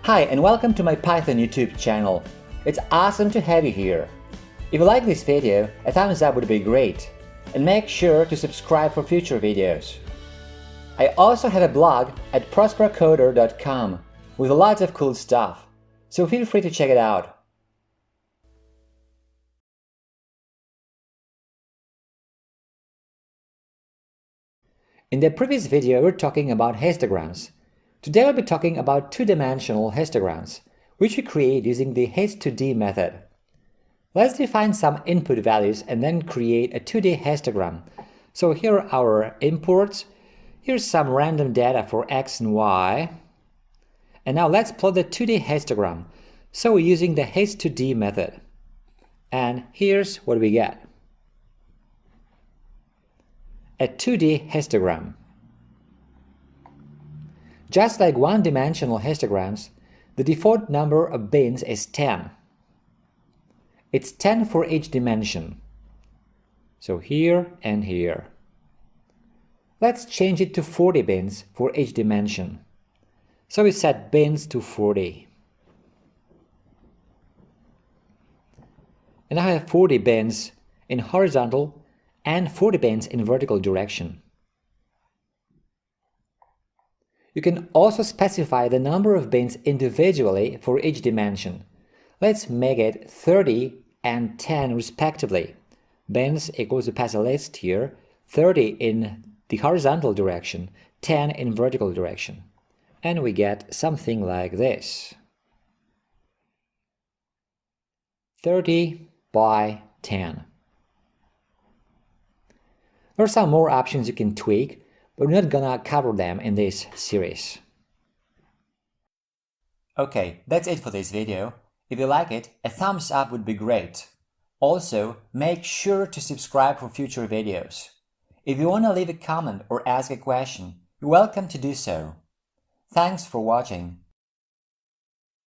Hi and welcome to my Python YouTube channel. It's awesome to have you here. If you like this video, a thumbs up would be great. And make sure to subscribe for future videos. I also have a blog at prospercoder.com with lots of cool stuff, so feel free to check it out. In the previous video, we were talking about histograms. Today we'll be talking about two-dimensional histograms, which we create using the hist2d method. Let's define some input values and then create a 2D histogram. So here are our imports. Here's some random data for x and y. And now let's plot the 2D histogram. So we're using the hist2d method. And here's what we get. A 2D histogram. Just like one-dimensional histograms, the default number of bins is 10. It's 10 for each dimension. So here and here. Let's change it to 40 bins for each dimension. So we set bins to 40. And I have 40 bins in horizontal and 40 bins in vertical direction. You can also specify the number of bins individually for each dimension. Let's make it 30 and 10 respectively. Bins equals to pass a list here, 30 in the horizontal direction, 10 in vertical direction. And we get something like this. 30 by 10. There are some more options you can tweak, but we're not gonna cover them in this series. Okay, that's it for this video. If you like it, a thumbs up would be great. Also, make sure to subscribe for future videos. If you want to leave a comment or ask a question, you're welcome to do so. Thanks for watching.